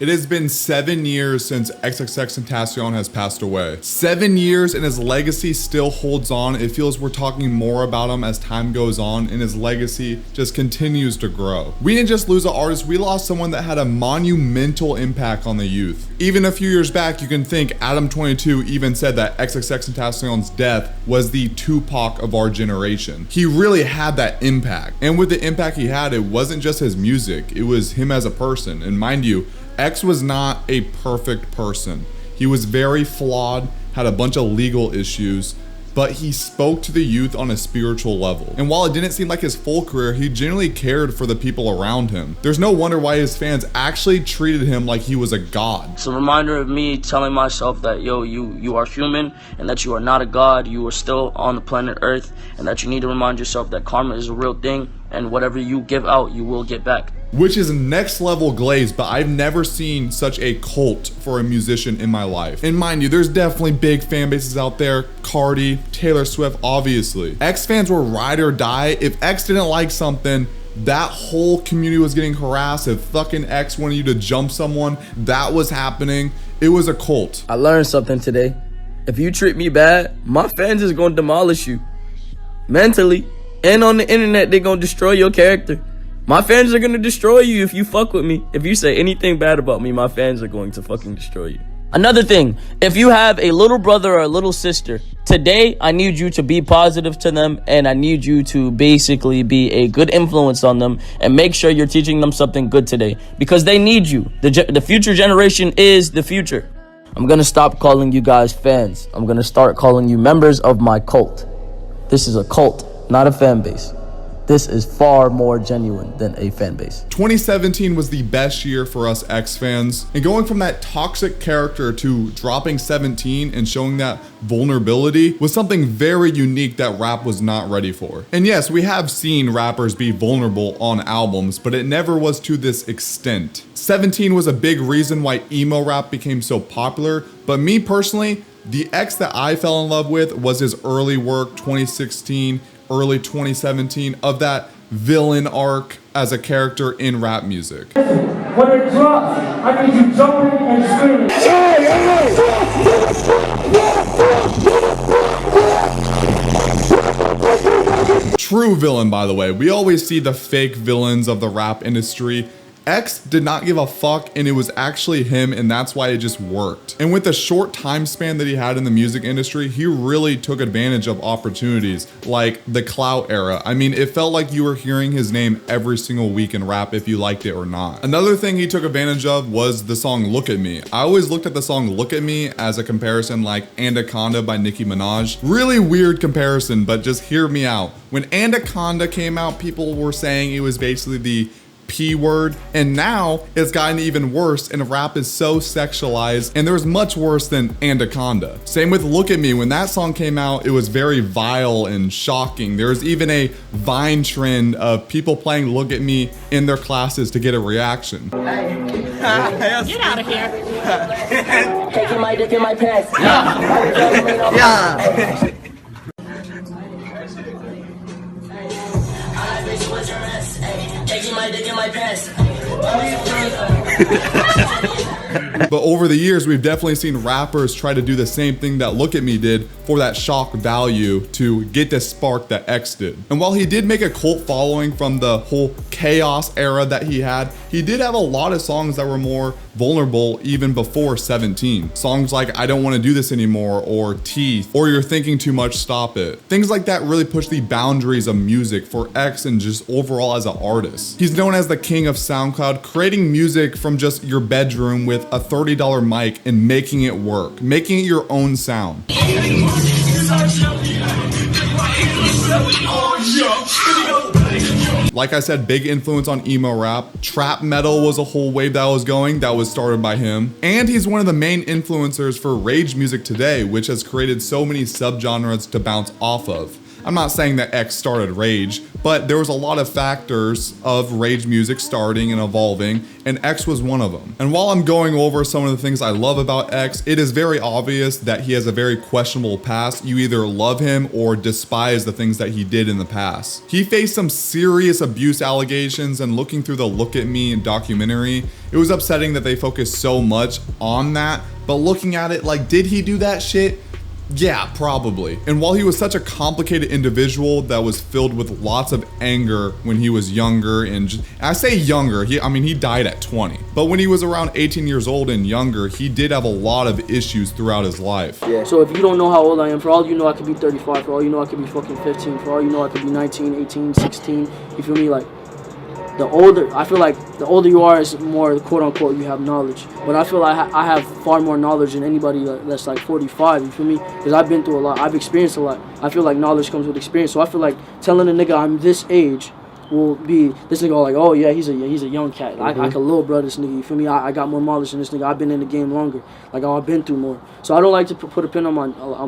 It has been 7 years since XXXTentacion has passed away. 7 years and his legacy still holds on. It feels we're talking more about him as time goes on and his legacy just continues to grow. We didn't just lose an artist, we lost someone that had a monumental impact on the youth. Even a few years back, you can think Adam22 even said that XXXTentacion's death was the Tupac of our generation. He really had that impact. And with the impact he had, it wasn't just his music, it was him as a person. And mind you, X was not a perfect person. He was very flawed, had a bunch of legal issues, but he spoke to the youth on a spiritual level. And while it didn't seem like his full career, he genuinely cared for the people around him. There's no wonder why his fans actually treated him like he was a god. It's a reminder of me telling myself that, yo, you are human and that you are not a god. You are still on the planet Earth, and that you need to remind yourself that karma is a real thing, and whatever you give out, you will get back. Which is next level glaze, but I've never seen such a cult for a musician in my life. And mind you, there's definitely big fan bases out there. Cardi, Taylor Swift, obviously. X fans were ride or die. If X didn't like something, that whole community was getting harassed. If fucking X wanted you to jump someone, that was happening. It was a cult. I learned something today. If you treat me bad, my fans is gonna demolish you. Mentally. And on the internet, they gonna destroy your character. My fans are gonna destroy you if you fuck with me. If you say anything bad about me, my fans are going to fucking destroy you. Another thing, if you have a little brother or a little sister, today I need you to be positive to them, and I need you to basically be a good influence on them and make sure you're teaching them something good today, because they need you. The future generation is the future. I'm gonna stop calling you guys fans. I'm gonna start calling you members of my cult. This is a cult, not a fan base. This is far more genuine than a fan base. 2017 was the best year for us X fans. And going from that toxic character to dropping 17 and showing that vulnerability was something very unique that rap was not ready for. And yes, we have seen rappers be vulnerable on albums, but it never was to this extent. 17 was a big reason why emo rap became so popular, but me personally, the X that I fell in love with was his early work, 2016, early 2017, of that villain arc as a character in rap music. When it drops, I need you jumping and screaming. True villain, by the way. We always see the fake villains of the rap industry. X did not give a fuck, and it was actually him, and that's why it just worked. And with the short time span that he had in the music industry, he really took advantage of opportunities like the clout era. I mean, it felt like you were hearing his name every single week in rap if you liked it or not. Another thing he took advantage of was the song Look At Me. I always looked at the song Look At Me as a comparison like Anaconda by Nicki Minaj. Really weird comparison, but just hear me out. When Anaconda came out, people were saying it was basically the P word, and now it's gotten even worse, and rap is so sexualized, and there's much worse than Anaconda. Same with Look At Me. When that song came out, it was very vile and shocking. There's even a Vine trend of people playing Look At Me in their classes to get a reaction. Get out of here. Taking my dick in my pants. Yeah. Taking my dick in my pants. But over the years, we've definitely seen rappers try to do the same thing that Look At Me did for that shock value to get the spark that X did. And while he did make a cult following from the whole chaos era that he did have a lot of songs that were more vulnerable even before 17. Songs like I Don't Want to Do This Anymore, or Teeth, or You're Thinking Too Much, Stop It. Things like that really push the boundaries of music for X and just overall as an artist. He's known as the king of SoundCloud, creating music from just your bedroom with a $30 mic and making it work, making it your own sound. Like I said, big influence on emo rap. Trap metal was a whole wave that was going, that was started by him. And he's one of the main influencers for rage music today, which has created so many subgenres to bounce off of. I'm not saying that X started Rage, but there was a lot of factors of Rage music starting and evolving, and X was one of them. And while I'm going over some of the things I love about X, it is very obvious that he has a very questionable past. You either love him or despise the things that he did in the past. He faced some serious abuse allegations, and looking through the Look at Me documentary, it was upsetting that they focused so much on that. But looking at it, like, did he do that shit? Yeah, probably. And while he was such a complicated individual that was filled with lots of anger when he was younger, and I say younger, he died at 20. But when he was around 18 years old and younger, he did have a lot of issues throughout his life. Yeah, so if you don't know how old I am, for all you know I could be 35, for all you know I could be fucking 15, for all you know I could be 19, 18, 16, you feel me? Like, I feel like the older you are is more quote unquote you have knowledge. But I feel like I have far more knowledge than anybody that's like 45, you feel me? Because I've been through a lot, I've experienced a lot. I feel like knowledge comes with experience. So I feel like telling a nigga I'm this age will be, this nigga all like, oh yeah, he's a young cat. I can little brother this nigga, you feel me? I got more knowledge than this nigga. I've been in the game longer. Like, I've been through more. So I don't like to put a pin on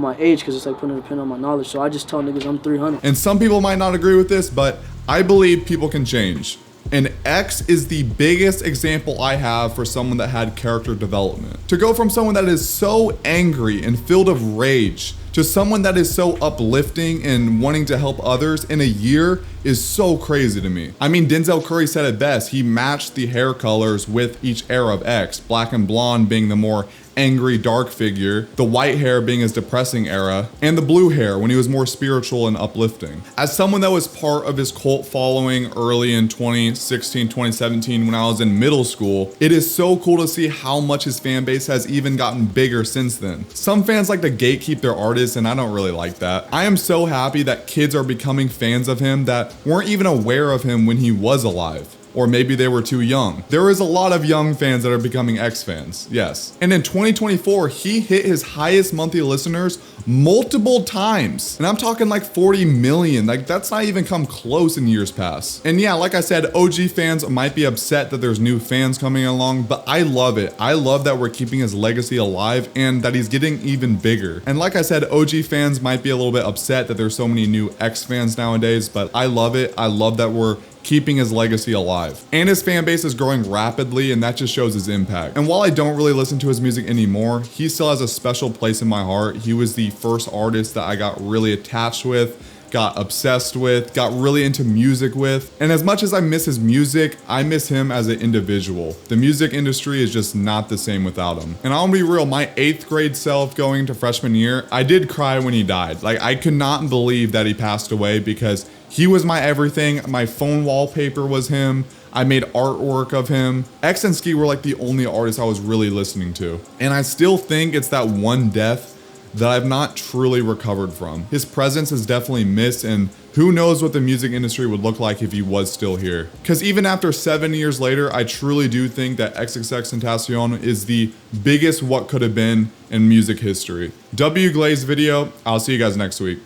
my age, because it's like putting a pin on my knowledge. So I just tell niggas I'm 300. And some people might not agree with this, but I believe people can change. And X is the biggest example I have for someone that had character development. To go from someone that is so angry and filled of rage to someone that is so uplifting and wanting to help others in a year is so crazy to me. I mean, Denzel Curry said it best. He matched the hair colors with each era of X, black and blonde being the more angry, dark figure, the white hair being his depressing era, and the blue hair when he was more spiritual and uplifting. As someone that was part of his cult following early in 2016, 2017 when I was in middle school, it is so cool to see how much his fan base has even gotten bigger since then. Some fans like to gatekeep their artists, and I don't really like that. I am so happy that kids are becoming fans of him that weren't even aware of him when he was alive. Or maybe they were too young. There is a lot of young fans that are becoming X fans, yes. And in 2024, he hit his highest monthly listeners multiple times. And I'm talking like 40 million. Like, that's not even come close in years past. And yeah, like I said, OG fans might be upset that there's new fans coming along, but I love it. I love that we're keeping his legacy alive and that he's getting even bigger. And like I said, OG fans might be a little bit upset that there's so many new X fans nowadays, but I love it. I love that we're keeping his legacy alive. And his fan base is growing rapidly, and that just shows his impact. And while I don't really listen to his music anymore, he still has a special place in my heart. He was the first artist that I got really attached with, got obsessed with, got really into music with. And as much as I miss his music, I miss him as an individual. The music industry is just not the same without him. And I'll be real, my 8th grade self going to freshman year, I did cry when he died. Like, I could not believe that he passed away because he was my everything. My phone wallpaper was him. I made artwork of him. X and Ski were like the only artists I was really listening to. And I still think it's that one death that I've not truly recovered from. His presence is definitely missed, and who knows what the music industry would look like if he was still here. Because even after 7 years later, I truly do think that XXXTentacion is the biggest what could have been in music history. W Glaze video, I'll see you guys next week.